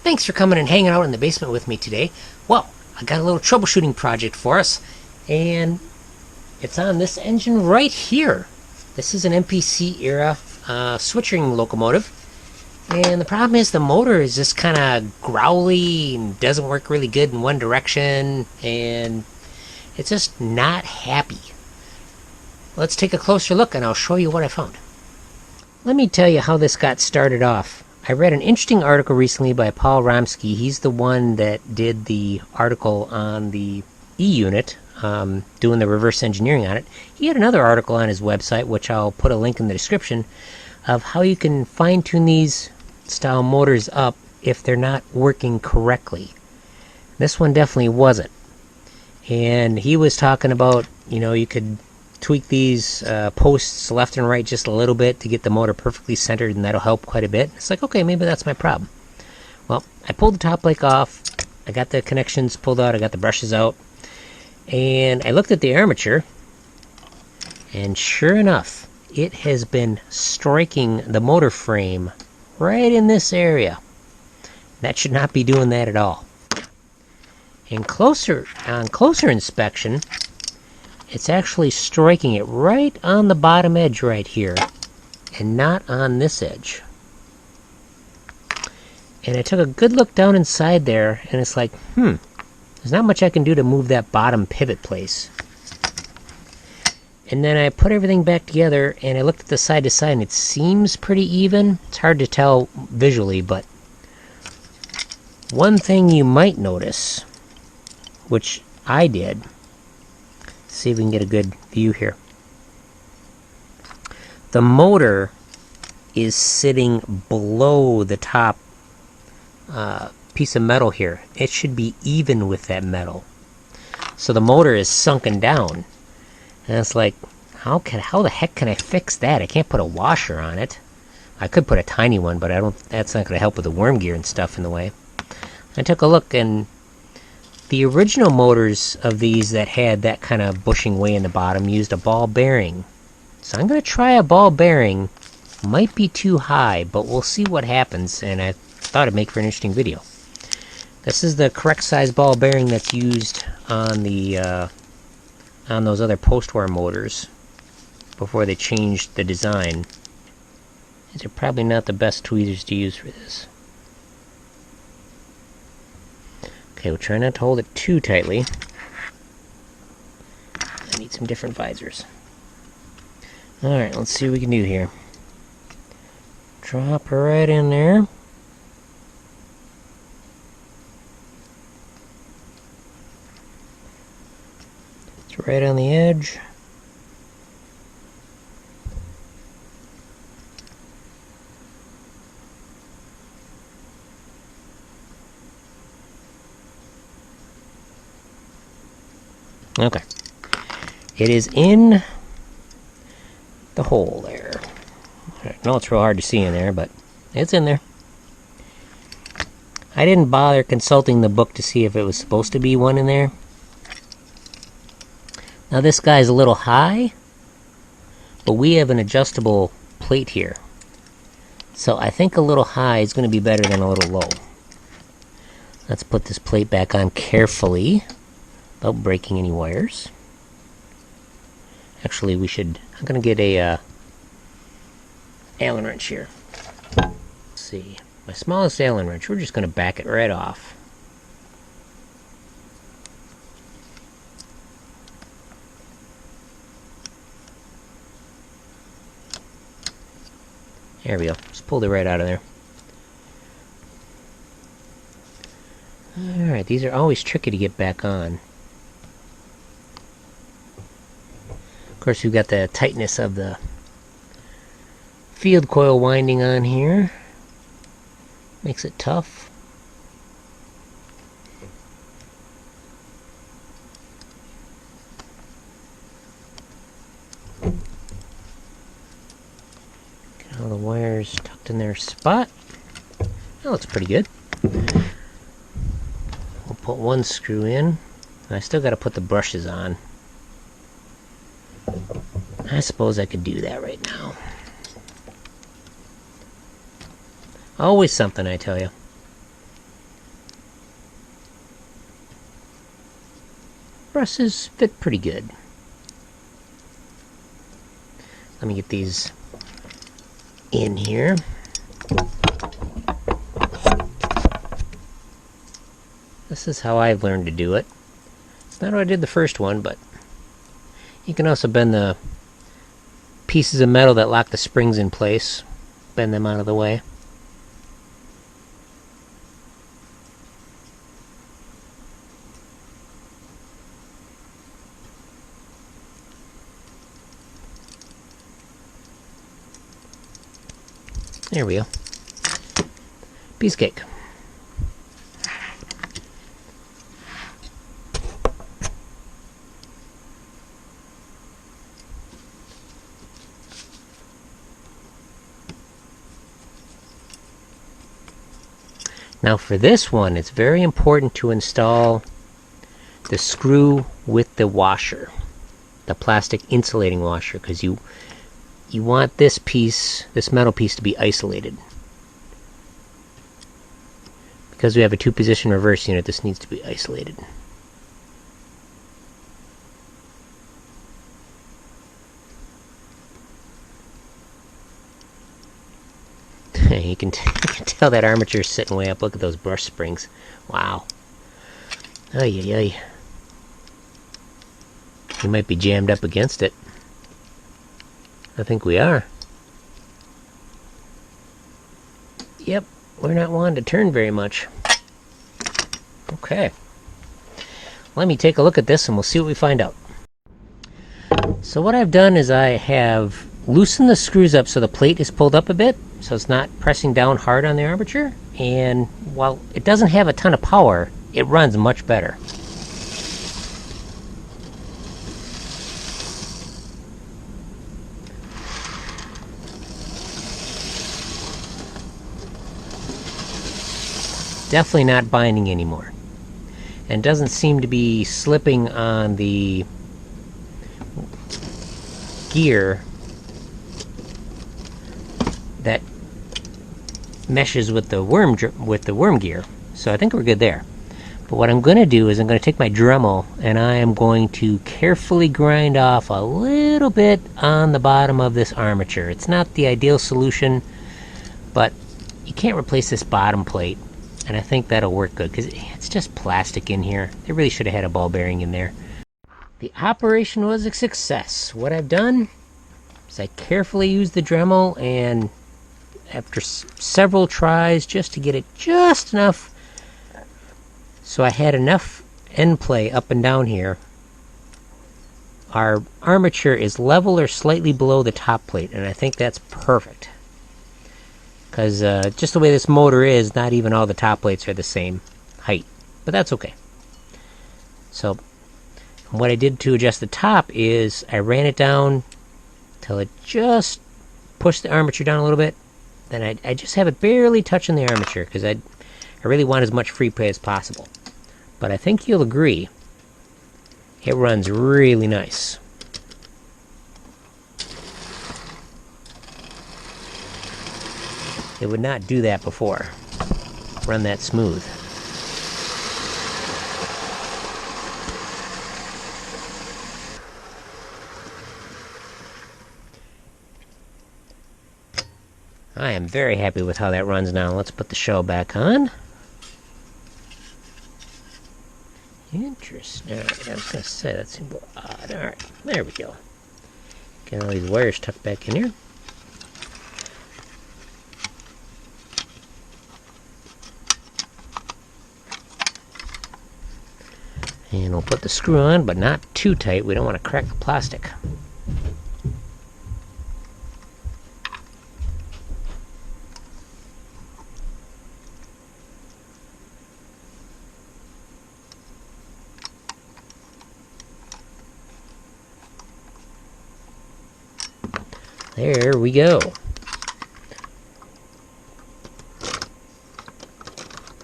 Thanks for coming and hanging out in the basement with me today. Well, I got a little troubleshooting project for us, and it's on this engine right here. This is an MPC era switching locomotive, and the problem is the motor is just kind of growly and doesn't work really good in one direction, and it's just not happy. Let's take a closer look and I'll show you what I found. Let me tell you how this got started off. I read an interesting article recently by Paul Ramsky. He's the one that did the article on the E-unit, doing the reverse engineering on it. He had another article on his website, which I'll put a link in the description, of how you can fine-tune these style motors up if they're not working correctly. This one definitely wasn't. And he was talking about, you could tweak these posts left and right just a little bit to get the motor perfectly centered, and that'll help quite a bit. It's like, okay, maybe that's my problem. Well, I pulled the top plate off, I got the connections pulled out, I got the brushes out, and I looked at the armature, and sure enough, it has been striking the motor frame right in this area. That should not be doing that at all. And on closer inspection, it's actually striking it right on the bottom edge right here, and not on this edge. And I took a good look down inside there, and it's like, there's not much I can do to move that bottom pivot place. And then I put everything back together, and I looked at the side to side, and it seems pretty even. It's hard to tell visually, but one thing you might notice, which I did, see if we can get a good view here. The motor is sitting below the top piece of metal here. It should be even with that metal. So the motor is sunken down. And it's like, how the heck can I fix that? I can't put a washer on it. I could put a tiny one, but that's not going to help with the worm gear and stuff in the way. I took a look, and the original motors of these that had that kind of bushing way in the bottom used a ball bearing. So I'm going to try a ball bearing. Might be too high, but we'll see what happens, and I thought it'd make for an interesting video. This is the correct size ball bearing that's used on the on those other post-war motors before they changed the design. These are probably not the best tweezers to use for this. Okay, we'll try not to hold it too tightly. I need some different visors. Alright, let's see what we can do here. Drop her right in there. It's right on the edge. Okay. It is in the hole there. I know it's real hard to see in there, but it's in there. I didn't bother consulting the book to see if it was supposed to be one in there. Now this guy's a little high, but we have an adjustable plate here. So I think a little high is going to be better than a little low. Let's put this plate back on carefully, without breaking any wires. Actually, I'm going to get a Allen wrench here. Let's see. My smallest Allen wrench, we're just going to back it right off. There we go. Just pulled it right out of there. Alright, these are always tricky to get back on. Of course, we've got the tightness of the field coil winding on here. Makes it tough. Get all the wires tucked in their spot. That looks pretty good. We'll put one screw in. I still got to put the brushes on. I suppose I could do that right now. Always something, I tell you. trusses fit pretty good. Let me get these in here. This is how I've learned to do it. It's not how I did the first one, but you can also bend the pieces of metal that lock the springs in place. Bend them out of the way. There we go. Piece of cake. Now for this one, it's very important to install the screw with the washer, the plastic insulating washer, because you want this piece, this metal piece, to be isolated. Because we have a 2-position reverse unit, this needs to be isolated. You can tell that armature is sitting way up. Look at those brush springs. Wow. Ay, ay, ay. We might be jammed up against it. I think we are. Yep, we're not wanting to turn very much. Okay. Let me take a look at this and we'll see what we find out. So what I've done is I have loosened the screws up so the plate is pulled up a bit, so it's not pressing down hard on the armature. And while it doesn't have a ton of power, it runs much better. Definitely not binding anymore. And doesn't seem to be slipping on the gear that meshes with the worm gear. So I think we're good there. But what I'm going to do is I'm going to take my Dremel and I am going to carefully grind off a little bit on the bottom of this armature. It's not the ideal solution, but you can't replace this bottom plate. And I think that'll work good because it's just plastic in here. They really should have had a ball bearing in there. The operation was a success. What I've done is I carefully used the Dremel, and after several tries just to get it just enough so I had enough end play up and down here, our armature is level or slightly below the top plate, and I think that's perfect. Because just the way this motor is, not even all the top plates are the same height. But that's okay. So what I did to adjust the top is I ran it down till it just pushed the armature down a little bit. Then I just have it barely touching the armature because I really want as much free play as possible. But I think you'll agree, it runs really nice. It would not do that before. Run that smooth. I am very happy with how that runs now. Let's put the shell back on. Interesting. Alright, I was going to say that seemed a little odd. Alright, there we go. Get all these wires tucked back in here. And we'll put the screw on, but not too tight. We don't want to crack the plastic. There we go.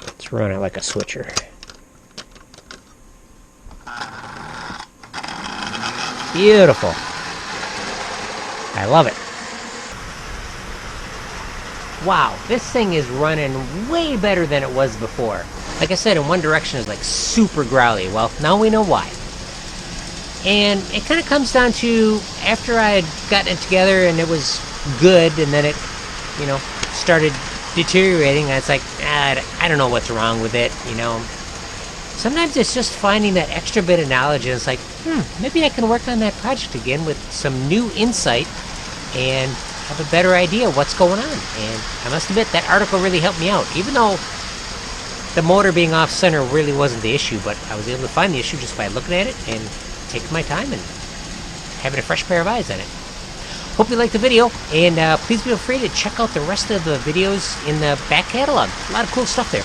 Let's run it like a switcher. Beautiful. I love it. Wow, this thing is running way better than it was before. Like I said, in one direction is like super growly. Well, now we know why. And it kind of comes down to, after I had gotten it together and it was good, and then it, started deteriorating, it's like, I don't know what's wrong with it, Sometimes it's just finding that extra bit of knowledge, and it's like, maybe I can work on that project again with some new insight and have a better idea of what's going on. And I must admit, that article really helped me out, even though the motor being off center really wasn't the issue, but I was able to find the issue just by looking at it and taking my time and having a fresh pair of eyes on it. Hope you liked the video, and please feel free to check out the rest of the videos in the back catalog. A lot of cool stuff there.